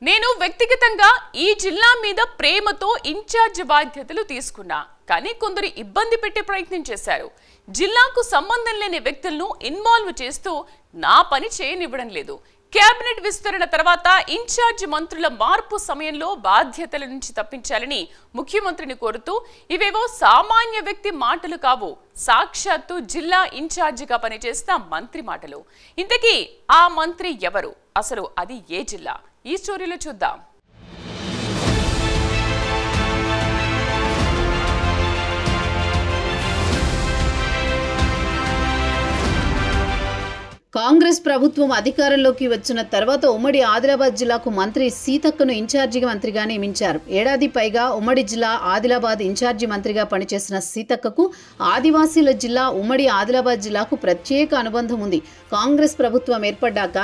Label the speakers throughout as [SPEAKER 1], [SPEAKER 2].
[SPEAKER 1] నేను వ్యక్తిగతంగా ఈ జిల్లా మీద ప్రేమతో ఇన్ఛార్జ్ బాధ్యతలు తీసుకున్నా. కానీ కొందరు ఇబ్బంది పెట్టే ప్రయత్నం చేశారు. జిల్లాకు సంబంధం లేని వ్యక్తులను ఇన్వాల్వ్ చేస్తూ నా పని చేయనివ్వడం లేదు. కేబినెట్ విస్తరణ తర్వాత ఇన్ఛార్జ్ మంత్రుల మార్పు సమయంలో బాధ్యతల నుంచి తప్పించాలని ముఖ్యమంత్రిని కోరుతూ ఇవేవో సామాన్య వ్యక్తి మాటలు కావు, సాక్షాత్తు జిల్లా ఇన్ఛార్జిగా పనిచేసిన మంత్రి మాటలు. ఇంతకీ ఆ మంత్రి ఎవరు, అసలు అది ఏ జిల్లా? ఈ స్టోరీలో చూద్దాం.
[SPEAKER 2] కాంగ్రెస్ ప్రభుత్వం అధికారంలోకి వచ్చిన తర్వాత ఉమ్మడి ఆదిలాబాద్ జిల్లాకు మంత్రి సీతక్కను ఇన్ఛార్జిగా మంత్రిగా నియమించారు. ఏడాది పైగా ఉమ్మడి జిల్లా ఆదిలాబాద్ ఇన్ఛార్జి మంత్రిగా పనిచేసిన సీతక్కకు ఆదివాసీల జిల్లా ఉమ్మడి ఆదిలాబాద్ జిల్లాకు ప్రత్యేక అనుబంధం ఉంది. కాంగ్రెస్ ప్రభుత్వం ఏర్పడ్డాక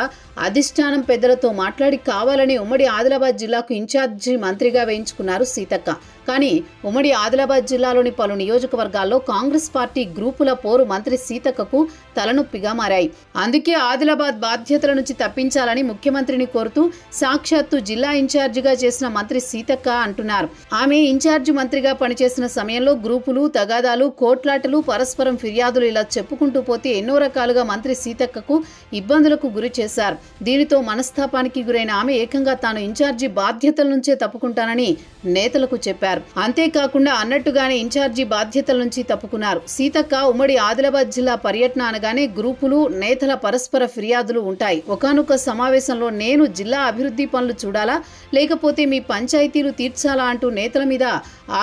[SPEAKER 2] అధిష్టానం పెద్దలతో మాట్లాడి కావాలని ఉమ్మడి ఆదిలాబాద్ జిల్లాకు ఇన్ఛార్జి మంత్రిగా వేయించుకున్నారు సీతక్క. కానీ ఉమ్మడి ఆదిలాబాద్ జిల్లాలోని పలు నియోజకవర్గాల్లో కాంగ్రెస్ పార్టీ గ్రూపుల పోరు మంత్రి సీతక్కకు తలనొప్పిగా మారాయి. అందుకే ఆదిలాబాద్ బాధ్యతల నుంచి తప్పించాలని ముఖ్యమంత్రిని కోరుతూ సాక్షాత్తు జిల్లా ఇన్ఛార్జిగా చేసిన మంత్రి సీతక్క అంటున్నారు. ఆమె ఇన్ఛార్జి మంత్రిగా పనిచేసిన సమయంలో గ్రూపులు, తగాదాలు, కోట్లాటలు, పరస్పరం ఫిర్యాదులు ఇలా చెప్పుకుంటూ పోతే ఎన్నో రకాలుగా మంత్రి సీతక్కకు ఇబ్బందులకు గురి చేశారు. దీనితో మనస్తాపానికి గురైన ఆమె ఏకంగా తాను ఇన్ఛార్జి బాధ్యతల నుంచే తప్పుకుంటానని నేతలకు చెప్పారు. అంతేకాకుండా అన్నట్టుగానే ఇన్ఛార్జి బాధ్యతల నుంచి తప్పుకున్నారు. సీతక్క ఉమ్మడి ఆదిలాబాద్ జిల్లా పర్యటన అనగానే గ్రూపులు, నేతల పరస్పర ఫిర్యాదులు ఉంటాయి. ఒకానొక సమావేశంలో నేను జిల్లా అభివృద్ధి పనులు చూడాలా లేకపోతే మీ పంచాయతీలు తీర్చాలా అంటూ నేతల మీద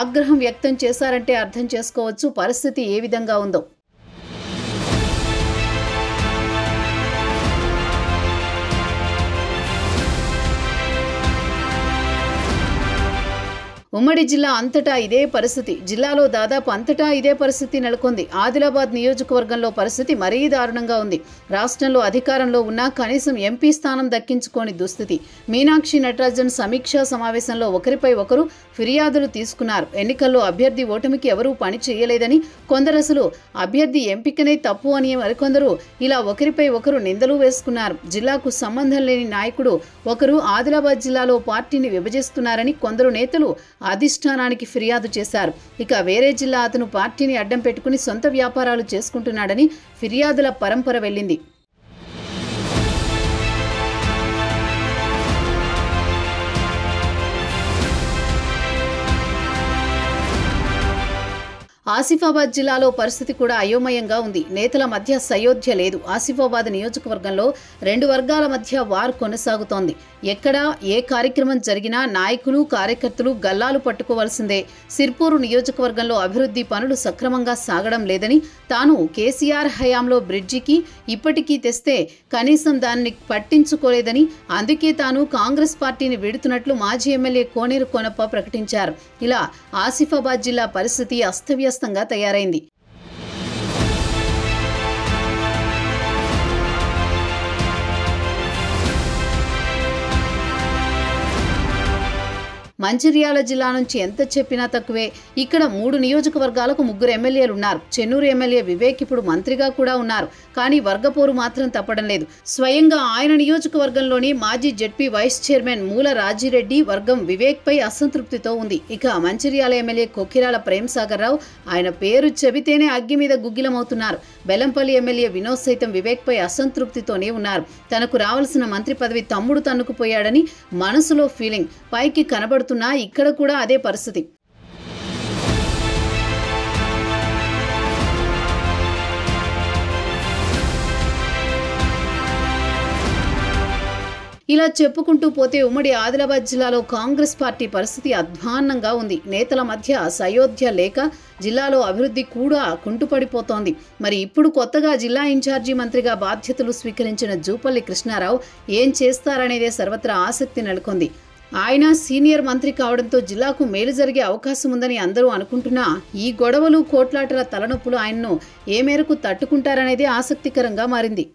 [SPEAKER 2] ఆగ్రహం వ్యక్తం చేశారంటే అర్థం చేసుకోవచ్చు పరిస్థితి ఏ విధంగా ఉందో. ఉమ్మడి జిల్లా అంతటా ఇదే పరిస్థితి. జిల్లాలో దాదాపు అంతటా ఇదే పరిస్థితి నెలకొంది. ఆదిలాబాద్ నియోజకవర్గంలో పరిస్థితి మరీ దారుణంగా ఉంది. రాష్ట్రంలో అధికారంలో ఉన్నా కనీసం ఎంపీ స్థానం దక్కించుకోని దుస్థితి. మీనాక్షి నటరాజన్ సమీక్షా సమావేశంలో ఒకరిపై ఒకరు ఫిర్యాదులు తీసుకున్నారు. ఎన్నికల్లో అభ్యర్థి ఓటమికి ఎవరూ పని చేయలేదని, కొందరు అసలు అభ్యర్థి ఎంపికనే తప్పు అని మరికొందరు ఇలా ఒకరిపై ఒకరు నిందలు వేసుకున్నారు. జిల్లాకు సంబంధం లేని నాయకుడు ఒకరు ఆదిలాబాద్ జిల్లాలో పార్టీని విభజిస్తున్నారని కొందరు నేతలు అధిష్టానానికి ఫిర్యాదు చేశారు. ఇక వేరే జిల్లా అతను పార్టీని అడ్డం పెట్టుకుని సొంత వ్యాపారాలు చేసుకుంటున్నాడని ఫిర్యాదుల పరంపర వెళ్ళింది. ఆసిఫాబాద్ జిల్లాలో పరిస్థితి కూడా అయోమయంగా ఉంది. నేతల మధ్య సయోధ్య లేదు. ఆసిఫాబాద్ నియోజకవర్గంలో రెండు వర్గాల మధ్య వార్ కొనసాగుతోంది. ఎక్కడ ఏ కార్యక్రమం జరిగినా నాయకులు, కార్యకర్తలు గల్లాలు పట్టుకోవాల్సిందే. సిర్పూరు నియోజకవర్గంలో అభివృద్ధి పనులు సక్రమంగా సాగడం లేదని, తాను కేసీఆర్ హయాంలో బ్రిడ్జికి ఇప్పటికీ తెస్తే కనీసం దాన్ని పట్టించుకోలేదని, అందుకే తాను కాంగ్రెస్ పార్టీని వీడుతున్నట్లు మాజీ ఎమ్మెల్యే కోనేరు కోనప్ప ప్రకటించారు. ఇలా ఆసిఫాబాద్ జిల్లా పరిస్థితి అస్తవ్యస్తంగా తయారైంది. మంచిర్యాల జిల్లా నుంచి ఎంత చెప్పినా తక్కువే. ఇక్కడ 3 నియోజకవర్గాలకు 3 ఎమ్మెల్యేలు ఉన్నారు. చెన్నూరు ఎమ్మెల్యే వివేక్ ఇప్పుడు మంత్రిగా కూడా ఉన్నారు. కానీ వర్గపోరు మాత్రం తప్పడం లేదు. స్వయంగా ఆయన నియోజకవర్గంలోని మాజీ జెడ్పీ వైస్ చైర్మన్ మూల రాజిరెడ్డి వర్గం వివేక్ పై అసంతృప్తితో ఉంది. ఇక మంచిర్యాల ఎమ్మెల్యే కొక్కిరాల ప్రేమ్సాగర్ రావు ఆయన పేరు చెబితేనే అగ్గి మీద గుగ్గిలమవుతున్నారు. బెల్లంపల్లి ఎమ్మెల్యే వినోద్ సైతం వివేక్ పై అసంతృప్తితోనే ఉన్నారు. తనకు రావాల్సిన మంత్రి పదవి తమ్ముడు తన్నుకుపోయాడని మనసులో ఫీలింగ్. పైకి కనబడుతున్నా ఇక్కడ కూడా అదే పరిస్థితి. ఇలా చెప్పుకుంటూ పోతే ఉమ్మడి ఆదిలాబాద్ జిల్లాలో కాంగ్రెస్ పార్టీ పరిస్థితి అధ్వాన్నంగా ఉంది. నేతల మధ్య సయోధ్య లేక జిల్లాలో అభివృద్ధి కూడా కుంటుపడిపోతోంది. మరి ఇప్పుడు కొత్తగా జిల్లా ఇన్ఛార్జి మంత్రిగా బాధ్యతలు స్వీకరించిన జూపల్లి కృష్ణారావు ఏం చేస్తారనేదే సర్వత్రా ఆసక్తి నెలకొంది. ఆయన సీనియర్ మంత్రి కావడంతో జిల్లాకు మేలు జరిగే అవకాశం ఉందని అందరూ అనుకుంటున్నా ఈ గొడవలు, కోట్లాటల తలనొప్పులు ఆయన్ను ఏ మేరకు తట్టుకుంటారనేదే ఆసక్తికరంగా మారింది.